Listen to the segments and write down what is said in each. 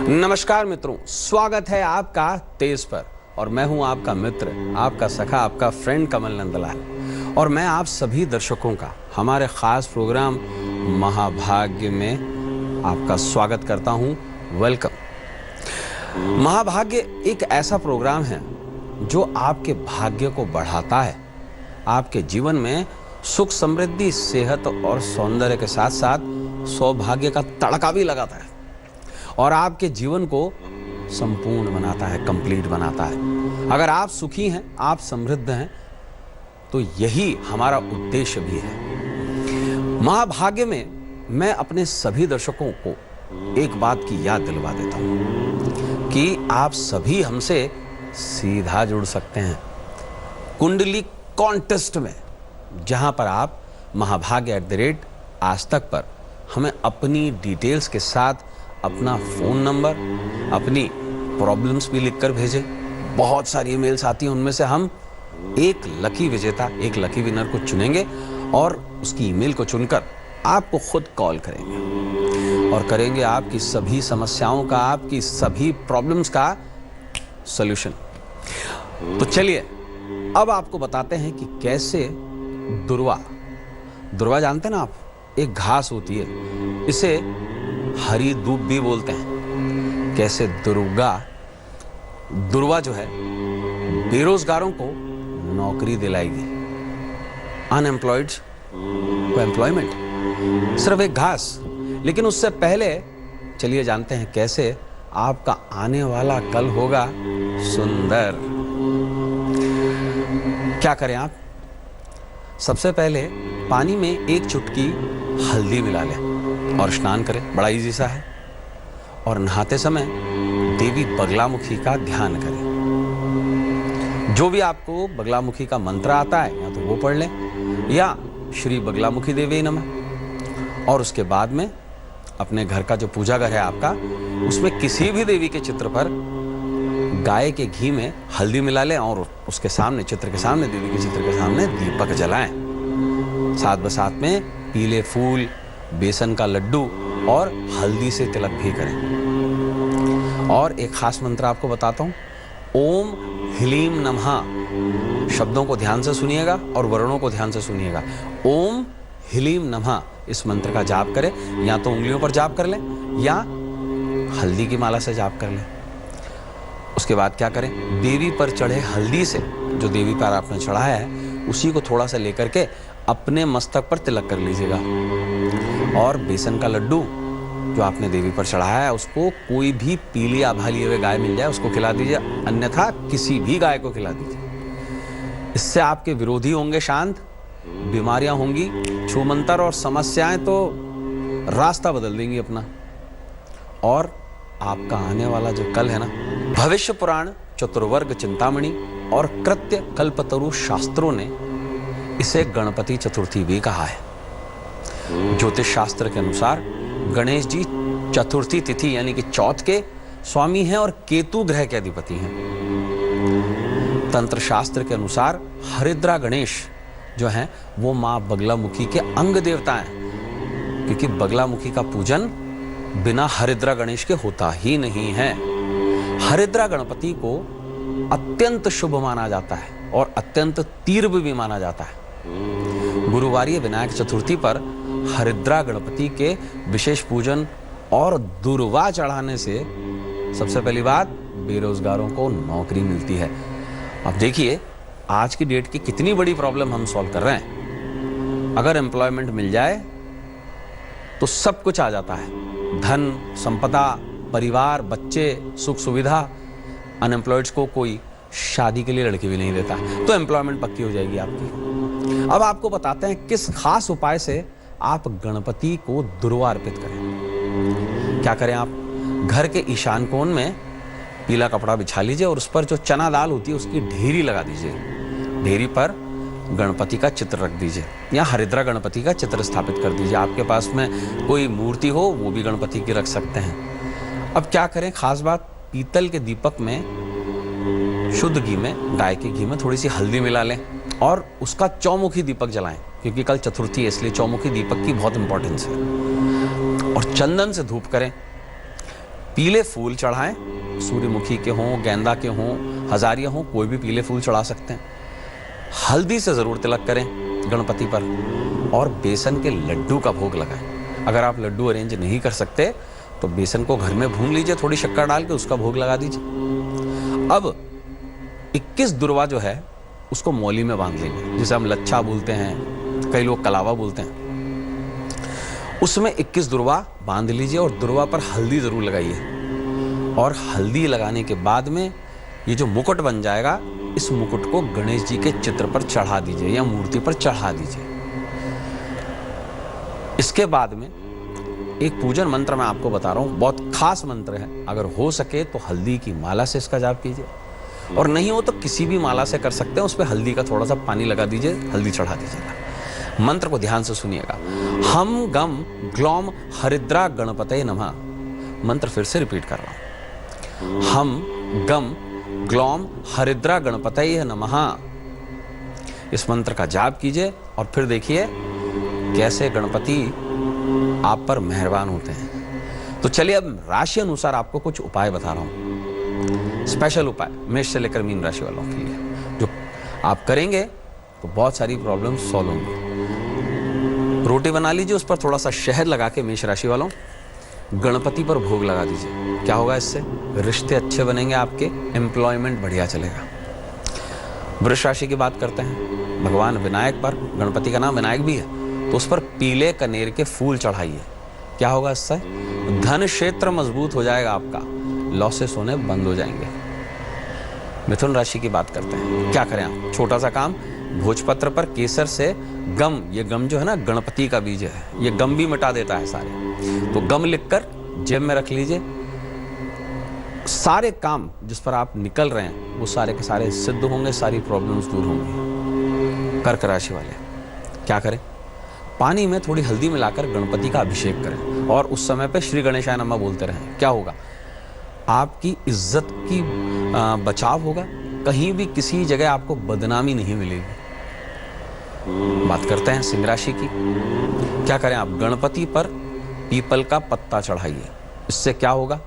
नमस्कार मित्रों, स्वागत है आपका तेज पर। और मैं हूं आपका मित्र, आपका सखा, आपका फ्रेंड कमल नंदलाल। और मैं आप सभी दर्शकों का हमारे खास प्रोग्राम महाभाग्य में आपका स्वागत करता हूं। वेलकम। महाभाग्य एक ऐसा प्रोग्राम है जो आपके भाग्य को बढ़ाता है, आपके जीवन में सुख, समृद्धि, सेहत और सौंदर्य के साथ साथ सौभाग्य का तड़का भी लगाता है और आपके जीवन को संपूर्ण बनाता है, कंप्लीट बनाता है। अगर आप सुखी हैं, आप समृद्ध हैं, तो यही हमारा उद्देश्य भी है। महाभाग्य में मैं अपने सभी दर्शकों को एक बात की याद दिलवा देता हूं कि आप सभी हमसे सीधा जुड़ सकते हैं कुंडली कॉन्टेस्ट में, जहां पर आप महाभाग्य @आज तक पर हमें अपनी डिटेल्स के साथ अपना फोन नंबर, अपनी प्रॉब्लम्स भी लिखकर भेजें। बहुत सारी ईमेल्स आती हैं, उनमें से हम एक लकी विजेता, एक लकी विनर को चुनेंगे और उसकी ईमेल को चुनकर आपको खुद कॉल करेंगे और करेंगे आपकी सभी समस्याओं का, आपकी सभी प्रॉब्लम्स का सॉल्यूशन। तो चलिए अब आपको बताते हैं कि कैसे दुर्वा जानते हैं ना आप, एक घास होती है, इसे हरी दूब भी बोलते हैं। कैसे दुर्वा जो है बेरोजगारों को नौकरी दिलाएगी, अनएम्प्लॉयड को एम्प्लॉयमेंट। सिर्फ एक घास। लेकिन उससे पहले चलिए जानते हैं कैसे आपका आने वाला कल होगा सुंदर। क्या करें आप? सबसे पहले पानी में एक चुटकी हल्दी मिला लें और स्नान करें, बड़ा इजी सा है। और नहाते समय देवी बगलामुखी का ध्यान करें। जो भी आपको बगलामुखी का मंत्र आता है, या तो वो पढ़ लें या श्री बगलामुखी देवी नमः। और उसके बाद में अपने घर का जो पूजा घर है आपका, उसमें किसी भी देवी के चित्र पर गाय के घी में हल्दी मिला लें और उसके सामने, चित्र के सामने, देवी के चित्र के सामने दीपक जलाएं। साथ बसात में पीले फूल, बेसन का लड्डू और हल्दी से तिलक भी करें। और एक खास मंत्र आपको बताता हूं, ओम ह्लीम नमः। शब्दों को ध्यान से सुनिएगा और वर्णों को ध्यान से सुनिएगा। ओम ह्लीम नमः, इस मंत्र का जाप करें। या तो उंगलियों पर जाप कर लें या हल्दी की माला से जाप कर लें। उसके बाद क्या करें, देवी पर चढ़े हल्दी से, जो देवी पर आपने चढ़ाया है, उसी को थोड़ा सा लेकर के अपने मस्तक पर तिलक कर लीजिएगा। और बेसन का लड्डू जो आपने देवी पर चढ़ाया है, उसको कोई भी पीली आभा लिए हुए गाय मिल जाए उसको खिला दीजिए, अन्यथा किसी भी गाय को खिला दीजिए। इससे आपके विरोधी होंगे शांत, बीमारियां होंगी छूमंतर और समस्याएं तो रास्ता बदल देंगी अपना। और आपका आने वाला जो कल है ना, भविष्य पुराण, चतुर्वर्ग चिंतामणि और कृत्य कल्पतरु शास्त्रों ने इसे गणपति चतुर्थी भी कहा है। ज्योतिष शास्त्र के अनुसार गणेश जी चतुर्थी तिथि यानी कि चौथ के स्वामी हैं और केतु ग्रह के अधिपति हैं। तंत्र शास्त्र के अनुसार हरिद्रा गणेश जो हैं वो मां बगलामुखी के अंग देवता हैं, क्योंकि बगलामुखी का पूजन बिना हरिद्रा गणेश के होता ही नहीं है। हरिद्रा गणपति को अत्यंत शुभ माना जाता है और अत्यंत तीव्र भी माना जाता है। गुरुवारी विनायक चतुर्थी पर हरिद्रा गणपति के विशेष पूजन और दुर्वा चढ़ाने से सबसे पहली बात, बेरोजगारों को नौकरी मिलती है। अब देखिए आज की डेट की कितनी बड़ी प्रॉब्लम हम सॉल्व कर रहे हैं। अगर एम्प्लॉयमेंट मिल जाए तो सब कुछ आ जाता है, धन, संपदा, परिवार, बच्चे, सुख सुविधा। अनएम्प्लॉयड्स को कोई शादी के लिए लड़की भी नहीं देता, तो एम्प्लॉयमेंट पक्की हो जाएगी आपकी। अब आपको बताते हैं किस खास उपाय से आप गणपति को दुर्वा अर्पित करें। क्या करें आप? घर के ईशान कोण में पीला कपड़ा बिछा लीजिए और उस पर जो चना दाल होती है उसकी ढेरी लगा दीजिए। ढेरी पर गणपति का चित्र रख दीजिए या हरिद्रा गणपति का चित्र स्थापित कर दीजिए। आपके पास में कोई मूर्ति हो वो भी गणपति की रख सकते हैं। अब क्या करें, खास बात, पीतल के दीपक में शुद्ध घी में, गाय के घी में थोड़ी सी हल्दी मिला लें और उसका चौमुखी दीपक जलाएं, क्योंकि कल चतुर्थी है इसलिए चौमुखी दीपक की बहुत इंपॉर्टेंस है। और चंदन से धूप करें। पीले फूल चढ़ाएं, सूर्यमुखी के हों, गेंदा के हों, हजारिया हों, कोई भी पीले फूल चढ़ा सकते हैं। हल्दी से जरूर तिलक करें गणपति पर, और बेसन के लड्डू का भोग लगाएं। अगर आप लड्डू अरेंज नहीं कर सकते तो बेसन को घर में भून लीजिए, थोड़ी शक्कर डाल के उसका भोग लगा दीजिए। अब 21 दुर्वा जो है उसको मौली में बांध लेंगे, जिसे हम लच्छा बोलते हैं, कई लोग कलावा बोलते हैं। उसमें 21 दुर्वा बांध लीजिए और दुर्वा पर हल्दी जरूर लगाइए। और हल्दी लगाने के बाद में ये जो मुकुट बन जाएगा, इस मुकुट को गणेश जी के चित्र पर चढ़ा दीजिए या मूर्ति पर चढ़ा दीजिए। इसके बाद में एक पूजन मंत्र मैं आपको बता रहा हूं, बहुत खास मंत्र है। अगर हो सके तो हल्दी की माला से इसका जाप कीजिए, और नहीं हो तो किसी भी माला से कर सकते हैं। उस पर हल्दी का थोड़ा सा पानी लगा दीजिए, हल्दी चढ़ा दीजिएगा। मंत्र को ध्यान से सुनिएगा। हम गम ग्लौम हरिद्रा गणपतये नमः। मंत्र फिर से रिपीट कर रहा हूं। हम गम ग्लौम हरिद्रा गणपतये नमः। इस मंत्र का जाप कीजिए और फिर देखिए कैसे गणपति आप पर मेहरबान होते हैं। तो चलिए अब राशि अनुसार आपको कुछ उपाय बता रहा हूं, स्पेशल उपाय मेष से लेकर मीन राशि वालों के लिए, जो आप करेंगे तो बहुत सारी प्रॉब्लम सॉल्व होंगी। रोटी बना लीजिए, उस पर थोड़ा सा शहद लगा के मेष राशि वालों गणपति पर भोग लगा दीजिए। क्या होगा इससे? रिश्ते अच्छे बनेंगे आपके, एम्प्लॉयमेंट बढ़िया चलेगा। वृष राशि की बात करते हैं। भगवान विनायक पर, गणपति का नाम विनायक भी है, तो उस पर पीले कनेर के फूल चढ़ाइए। क्या होगा इससे? धन क्षेत्र मजबूत हो जाएगा आपका, लॉसेस होने बंद हो जाएंगे। मिथुन राशि की बात करते हैं। क्या करें आप? छोटा सा काम, भोजपत्र पर केसर से गम, ये गम जो है ना गणपति का बीज है, ये गम भी मिटा देता है सारे, तो गम लिखकर जेब में रख लीजिए। सारे काम जिस पर आप निकल रहे हैं वो सारे के सारे सिद्ध होंगे, सारी प्रॉब्लम्स दूर होंगी। कर्क राशि वाले क्या करें? पानी में थोड़ी हल्दी मिलाकर गणपति का अभिषेक करें और उस समय पे श्री गणेशाय नमः बोलते रहें। क्या होगा? आपकी इज्जत की बचाव होगा, कहीं भी किसी जगह आपको बदनामी नहीं मिलेगी। बात करते हैं सिंह राशि की। क्या करें आप? गणपति पर पीपल का पत्ता चढ़ाइए। इससे क्या होगा?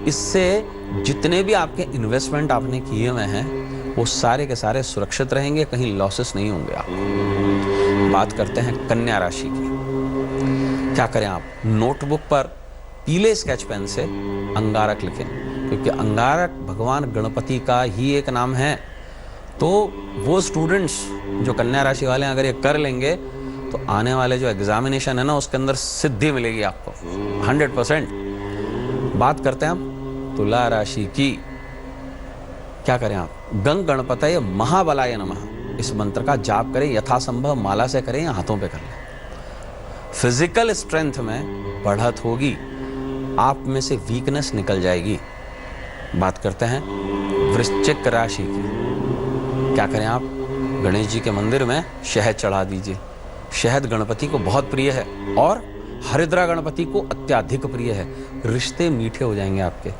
इससे जितने भी आपके इन्वेस्टमेंट आपने किए हुए हैं वो सारे के सारे सुरक्षित रहेंगे, कहीं लॉसेस नहीं होंगे आप। बात करते हैं कन्या राशि की। क्या करें आप? नोटबुक पर पीले स्केच पेन से अंगारक लिखें, क्योंकि अंगारक भगवान गणपति का ही एक नाम है। तो वो स्टूडेंट्स जो कन्या राशि वाले हैं, अगर ये कर लेंगे तो आने वाले जो एग्जामिनेशन है ना, उसके अंदर सिद्धि मिलेगी आपको 100%। बात करते हैं हम तुला राशि की। क्या करें आप? गंग गणपतये महाबलाय नमः। इस मंत्र का जाप करें, यथासंभव माला से करें या हाथों पे कर लें। फिजिकल स्ट्रेंथ में बढ़त होगी, आप में से वीकनेस निकल जाएगी। बात करते हैं वृश्चिक राशि की। क्या करें आप? गणेश जी के मंदिर में शहद चढ़ा दीजिए। शहद गणपति को बहुत प्रिय है और हरिद्रा गणपति को अत्यधिक प्रिय है। रिश्ते मीठे हो जाएंगे आपके।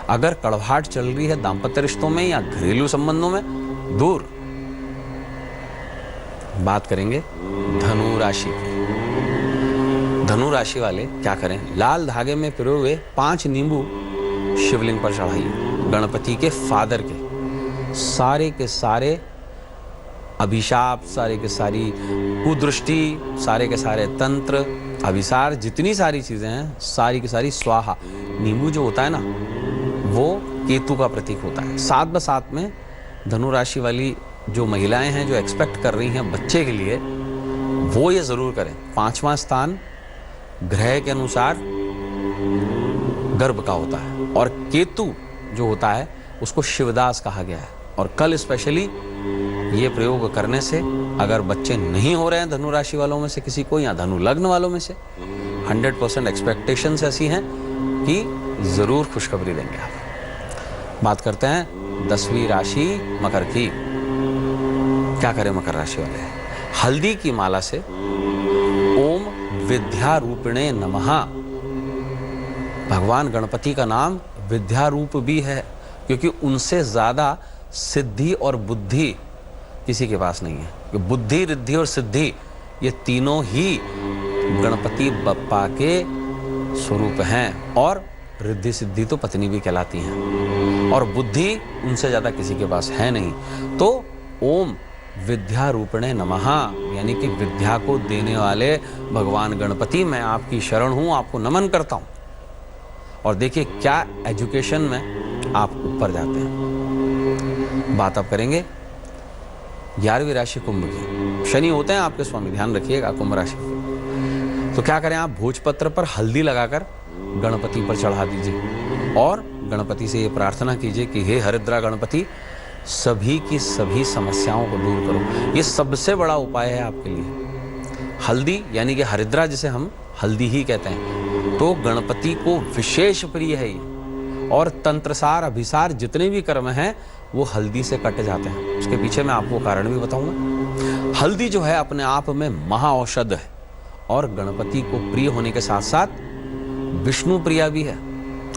अगर कड़वाहट चल रही है दांपत्य रिश्तों में या घरेलू संबंधों में, दूर। बात करेंगे धनु राशि की। धनु राशि वाले क्या करें? लाल धागे में पिरोए हुए 5 नींबू शिवलिंग पर चढ़ाइए। गणपति के फादर के सारे अभिशाप, सारे के सारी कुदृष्टि, सारे के सारे तंत्र, अभिसार, जितनी सारी चीजें हैं सारी की सारी स्वाहा। नींबू जो होता है ना, वो केतु का प्रतीक होता है। साथ बसाथ में धनु राशि वाली जो महिलाएं हैं जो एक्सपेक्ट कर रही हैं बच्चे के लिए, वो ये जरूर करें। 5वां स्थान ग्रह के अनुसार गर्भ का होता है और केतु जो होता है उसको शिवदास कहा गया है। और कल स्पेशली ये प्रयोग करने से अगर बच्चे नहीं हो रहे हैं धनु राशि वालों में से किसी को या धनु लग्न वालों में से, 100% एक्सपेक्टेशंस ऐसी हैं कि जरूर खुशखबरी देंगे आप। बात करते हैं 10वीं राशि मकर की। क्या करें मकर राशि वाले? हल्दी की माला से ओम विद्या रूपिणे नमः। भगवान गणपति का नाम विद्या रूप भी है, क्योंकि उनसे ज्यादा सिद्धि और बुद्धि किसी के पास नहीं है। बुद्धि, रिद्धि और सिद्धि ये तीनों ही गणपति बप्पा के स्वरूप हैं और रिद्धि सिद्धि तो पत्नी भी कहलाती हैं और बुद्धि उनसे ज़्यादा किसी के पास है नहीं। तो ओम विद्या रूपणे नमः, यानी कि विद्या को देने वाले भगवान गणपति, मैं आपकी शरण हूँ, आपको नमन करता हूँ। और देखिए क्या एजुकेशन में आप ऊपर जाते हैं। बात आप करेंगे 11वीं राशि कुंभ की। शनि होते हैं आपके स्वामी, ध्यान रखिएगा कुंभ राशि। तो क्या करें आप, भोजपत्र पर हल्दी लगाकर गणपति पर चढ़ा दीजिए और गणपति से ये प्रार्थना कीजिए कि हे हरिद्रा गणपति, सभी की सभी समस्याओं को दूर करो। ये सबसे बड़ा उपाय है आपके लिए। हल्दी यानी कि हरिद्रा, जिसे हम हल्दी ही कहते हैं, तो गणपति को विशेष प्रिय है ये। और तंत्रसार अभिसार जितने भी कर्म हैं वो हल्दी से कट जाते हैं। उसके पीछे मैं आपको कारण भी बताऊंगा। हल्दी जो है अपने आप में महाऔषध है और गणपति को प्रिय होने के साथ साथ विष्णु प्रिया भी है।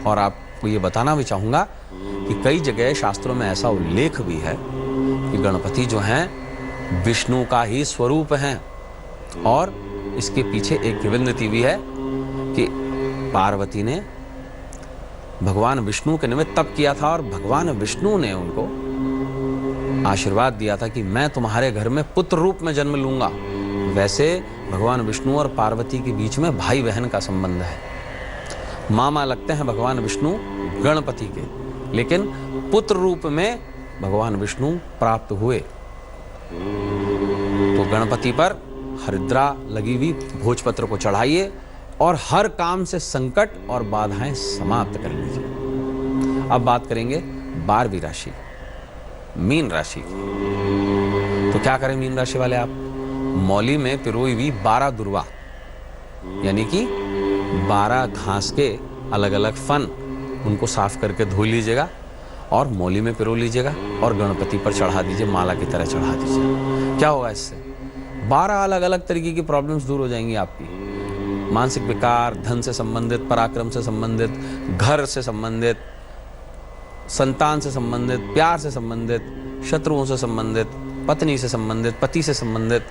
और आपको ये बताना भी चाहूंगा कि कई जगह शास्त्रों में ऐसा उल्लेख भी है कि गणपति जो हैं विष्णु का ही स्वरूप हैं। और इसके पीछे एक किंवदंती भी है कि पार्वती ने भगवान विष्णु के निमित्त तप किया था और भगवान विष्णु ने उनको आशीर्वाद दिया था कि मैं तुम्हारे घर में पुत्र रूप में जन्म लूंगा। वैसे भगवान विष्णु और पार्वती के बीच में भाई बहन का संबंध है। मामा लगते हैं भगवान विष्णु गणपति के, लेकिन पुत्र रूप में भगवान विष्णु प्राप्त हुए। तो गणपति पर हरिद्रा लगी हुई भोजपत्र को चढ़ाइए और हर काम से संकट और बाधाएं समाप्त कर लीजिए। अब बात करेंगे 12वीं राशि, मीन राशि की। तो क्या करें मीन राशि वाले आप, मौली में पिरोई हुई 12 दुर्वा यानी कि 12 घास के अलग अलग फन, उनको साफ करके धो लीजिएगा और मौली में पिरो लीजिएगा और गणपति पर चढ़ा दीजिए, माला की तरह चढ़ा दीजिए। क्या होगा इससे, 12 अलग अलग तरीके की प्रॉब्लम्स दूर हो जाएंगी आपकी। मानसिक विकार, धन से संबंधित, पराक्रम से संबंधित, घर से संबंधित, संतान से संबंधित, प्यार से संबंधित, शत्रुओं से संबंधित, पत्नी से संबंधित, पति से संबंधित,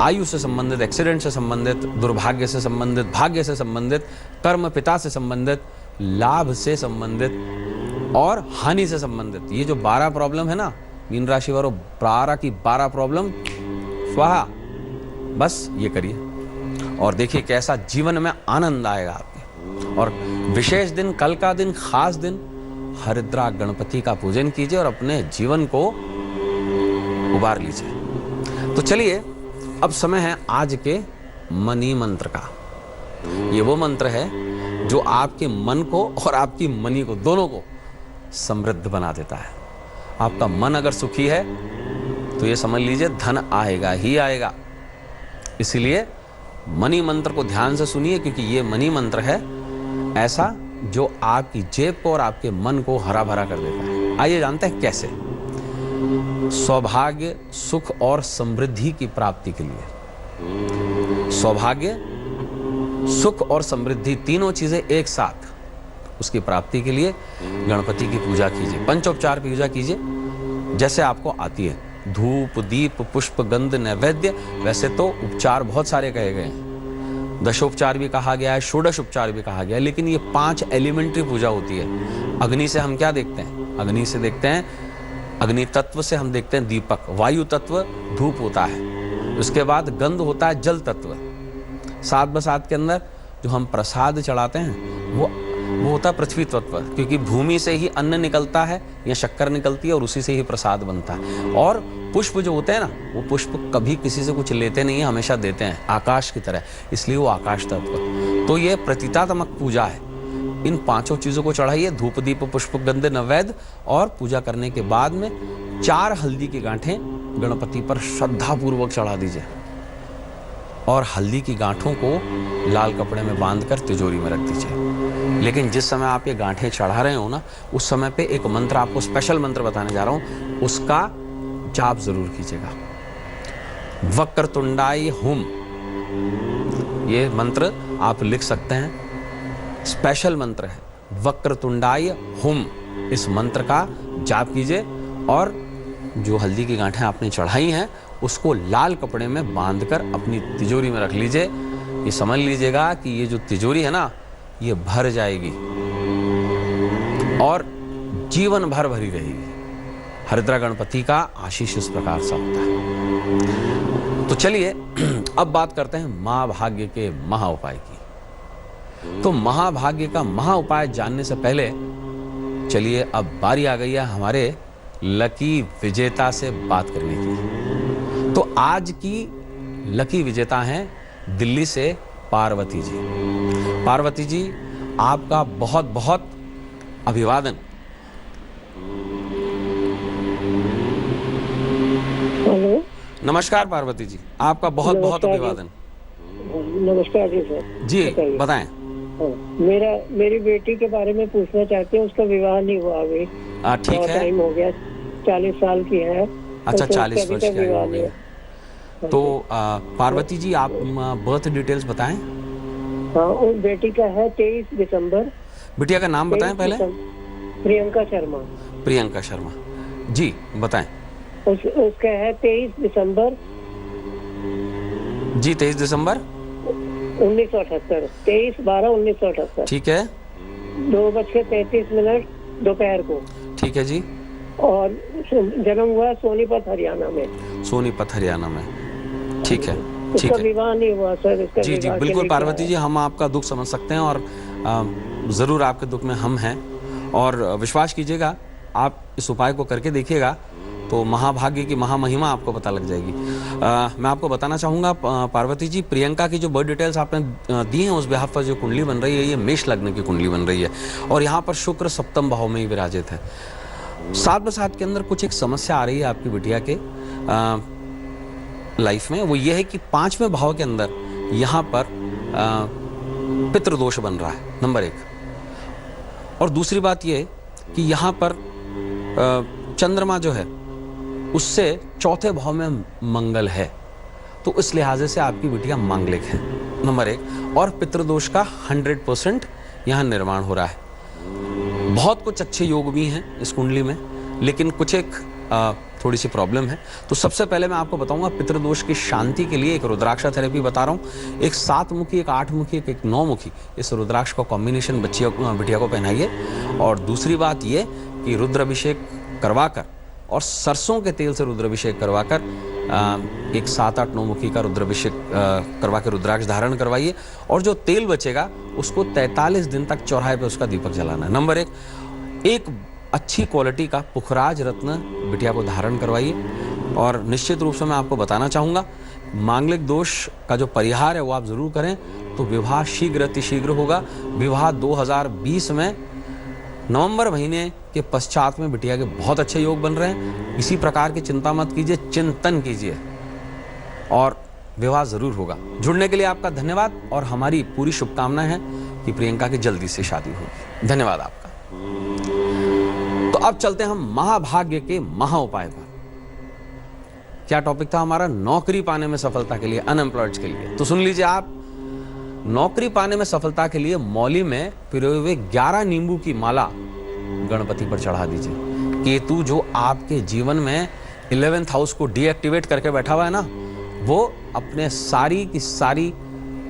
आयु से संबंधित, एक्सीडेंट से संबंधित, दुर्भाग्य से संबंधित, भाग्य से संबंधित, कर्म पिता से संबंधित, लाभ से संबंधित और हानि से संबंधित। ये जो 12 प्रॉब्लम है ना मीन राशि वालों, 12 की 12 प्रॉब्लम स्वाहा। बस ये करिए और देखिए कैसा जीवन में आनंद आएगा आपके। और विशेष दिन, कल का दिन, खास दिन, हरिद्रा गणपति का पूजन कीजिए और अपने जीवन को उबार लीजिए। तो चलिए अब समय है आज के मनी मंत्र का। ये वो मंत्र है जो आपके मन को और आपकी मनी को, दोनों को समृद्ध बना देता है। आपका मन अगर सुखी है तो ये समझ लीजिए धन आएगा ही आएगा। इसलिए मनी मंत्र को ध्यान से सुनिए, क्योंकि ये मनी मंत्र है ऐसा जो आपकी जेब को और आपके मन को हरा भरा कर देता है। आइए जानते हैं कैसे। सौभाग्य, सुख और समृद्धि की प्राप्ति के लिए, सौभाग्य, सुख और समृद्धि तीनों चीजें एक साथ, उसकी प्राप्ति के लिए गणपति की पूजा कीजिए। पंचोपचार पूजा कीजिए जैसे आपको आती है। धूप, दीप, पुष्प, गंध, नैवेद्य। वैसे तो उपचार बहुत सारे कहे गए हैं, दशोपचार भी कहा गया है, षोडश उपचार भी कहा गया है, लेकिन ये 5 एलिमेंट्री पूजा होती है। अग्नि से हम क्या देखते हैं, अग्नि से देखते हैं, अग्नि तत्व से हम देखते हैं दीपक, वायु तत्व धूप होता है, उसके बाद गंध होता है जल तत्व, साथ बसात के अंदर जो हम प्रसाद चढ़ाते हैं वो होता है पृथ्वी तत्व, क्योंकि भूमि से ही अन्न निकलता है या शक्कर निकलती है और उसी से ही प्रसाद बनता है। और पुष्प जो होते हैं ना, वो पुष्प कभी किसी से कुछ लेते नहीं है, हमेशा देते हैं, आकाश की तरह, इसलिए वो आकाश तत्व। तो ये प्रतीकात्मक पूजा है। इन 5 चीजों को चढ़ाइए, धूप, दीप, पुष्प, गंध, नैवेद्य, और पूजा करने के बाद में 4 हल्दी की गांठें गणपति पर श्रद्धापूर्वक चढ़ा दीजिए और हल्दी की गांठों को लाल कपड़े में बांधकर तिजोरी में रख दीजिए। लेकिन जिस समय आप ये गांठें चढ़ा रहे हो ना, उस समय पे एक मंत्र, आपको स्पेशल मंत्र बताने जा रहा हूं, उसका जाप जरूर कीजिएगा। वक्रतुंडाय हुम, ये मंत्र आप लिख सकते हैं, स्पेशल मंत्र है, वक्रतुंडाय हुम। इस मंत्र का जाप कीजिए और जो हल्दी की गांठें आपने चढ़ाई हैं उसको लाल कपड़े में बांधकर अपनी तिजोरी में रख लीजिए। ये समझ लीजिएगा कि ये जो तिजोरी है ना, ये भर जाएगी और जीवन भर भरी रहेगी। हरिद्रा गणपति का आशीष इस प्रकार से होता है। तो चलिए अब बात करते हैं महाभाग्य के महा उपाय की। तो महाभाग्य का महा उपाय जानने से पहले चलिए अब बारी आ गई है हमारे लकी विजेता से बात करने की। तो आज की लकी विजेता हैं दिल्ली से पार्वती जी। पार्वती जी, आपका बहुत बहुत अभिवादन। हेलो, नमस्कार पार्वती जी, आपका बहुत बहुत अभिवादन। नमस्कार जी सर जी बताएं। मेरी बेटी के बारे में पूछना चाहते हैं। उसका विवाह नहीं हुआ अभी, ठीक है। टाइम हो गया, 40 साल की है। अच्छा, तो 40 वर्ष की आयु हो गई। तो पार्वती जी, आप बर्थ डिटेल्स बताएं। हाँ, उस बेटी का है 23 दिसंबर। बिटिया का नाम बताएं पहले। प्रियंका शर्मा। प्रियंका शर्मा जी, बताएं। उसका है 23 दिसंबर जी, 23 दिसंबर 1978, 23/12/1978। ठीक है। 2:33 दोपहर को। ठीक है जी। और जन्म हुआ सोनीपत हरियाणा में। सोनीपत हरियाणा में, ठीक है। ठीक इसका है विवाह नहीं हुआ सर। इसका जी जी, बिल्कुल पार्वती जी, हम आपका दुख समझ सकते हैं और ज़रूर आपके दुख में हम हैं। और विश्वास कीजिएगा, आप इस उपाय को करके देखिएगा तो महाभाग्य की महामहिमा आपको पता लग जाएगी। मैं आपको बताना चाहूँगा पार्वती जी, प्रियंका की जो बर्थ डिटेल्स आपने दी हैं उस बिहाफ पर जो कुंडली बन रही है, ये मेष लग्न की कुंडली बन रही है और यहाँ पर शुक्र सप्तम भाव में ही विराजित है। साथ में साथ के अंदर कुछ एक समस्या आ रही है आपकी बिटिया के लाइफ में। वो ये है कि 5वें भाव के अंदर यहाँ पर पितृदोष बन रहा है, नंबर 1। और दूसरी बात ये कि यहाँ पर चंद्रमा जो है उससे 4थे भाव में मंगल है, तो इस लिहाजे से आपकी बिटिया मांगलिक है, नंबर 1। और पितृदोष का 100% यहाँ निर्माण हो रहा है। बहुत कुछ अच्छे योग भी हैं इस कुंडली में, लेकिन कुछ एक थोड़ी सी प्रॉब्लम है। तो सबसे पहले मैं आपको बताऊंगा पितृदोष की शांति के लिए एक रुद्राक्ष थेरेपी बता रहा हूँ। एक 7 मुखी, एक 8 मुखी, एक 9 मुखी, इस रुद्राक्ष का कॉम्बिनेशन बिटिया को पहनाइए। और दूसरी बात ये कि रुद्राभिषेक करवाकर और सरसों के तेल से रुद्राभिषेक करवाकर एक 7-8-9 मुखी का रुद्राभिषेक करवा के रुद्राक्ष धारण करवाइए। और जो तेल बचेगा उसको 43 दिन तक चौराहे पे उसका दीपक जलाना है, नंबर 1। एक अच्छी क्वालिटी का पुखराज रत्न बिटिया को धारण करवाइए। और निश्चित रूप से मैं आपको बताना चाहूँगा, मांगलिक दोष का जो परिहार है वो आप ज़रूर करें तो विवाह शीघ्र अतिशीघ्र होगा। विवाह 2020 में नवंबर महीने के पश्चात में बिटिया के बहुत अच्छे योग बन रहे हैं। इसी प्रकार की चिंता मत कीजिए, चिंतन कीजिए और विवाह ज़रूर होगा। जुड़ने के लिए आपका धन्यवाद और हमारी पूरी शुभकामनाएं हैं कि प्रियंका की जल्दी से शादी होगी। धन्यवाद आपका। तो अब चलते हैं हम महाभाग्य के महा उपाय पर। क्या टॉपिक था हमारा? नौकरी पाने में सफलता के लिए, अनएम्प्लॉयड के लिए। तो सुन लीजिए आप, नौकरी पाने में सफलता के लिए मौली में पिरोए हुए 11 नींबू की माला गणपति पर चढ़ा दीजिए। केतु जो आपके जीवन में 11th हाउस को डीएक्टिवेट करके बैठा हुआ है ना, वो अपने सारी की सारी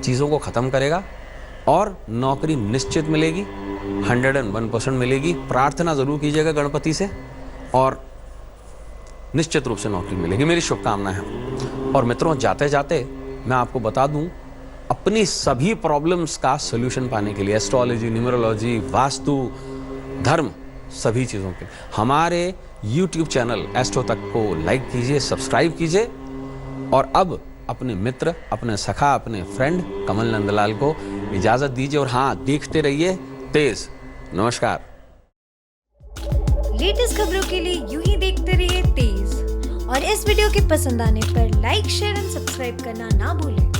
चीज़ों को ख़त्म करेगा और नौकरी निश्चित मिलेगी, 101% मिलेगी। प्रार्थना ज़रूर कीजिएगा गणपति से और निश्चित रूप से नौकरी मिलेगी, मेरी शुभकामनाएं हैं। और मित्रों, जाते जाते मैं आपको बता दूं, अपनी सभी प्रॉब्लम्स का सॉल्यूशन पाने के लिए एस्ट्रोलॉजी, न्यूमरोलॉजी, वास्तु, धर्म, सभी चीज़ों के हमारे YouTube चैनल एस्ट्रो तक को लाइक कीजिए, सब्सक्राइब कीजिए। और अब अपने मित्र, अपने सखा, अपने फ्रेंड कमल नंदलाल को इजाज़त दीजिए और हाँ, देखते रहिए तेज। नमस्कार। लेटेस्ट खबरों के लिए यूं ही देखते रहिए तेज और इस वीडियो के पसंद आने पर लाइक, शेयर एंड सब्सक्राइब करना ना भूलें।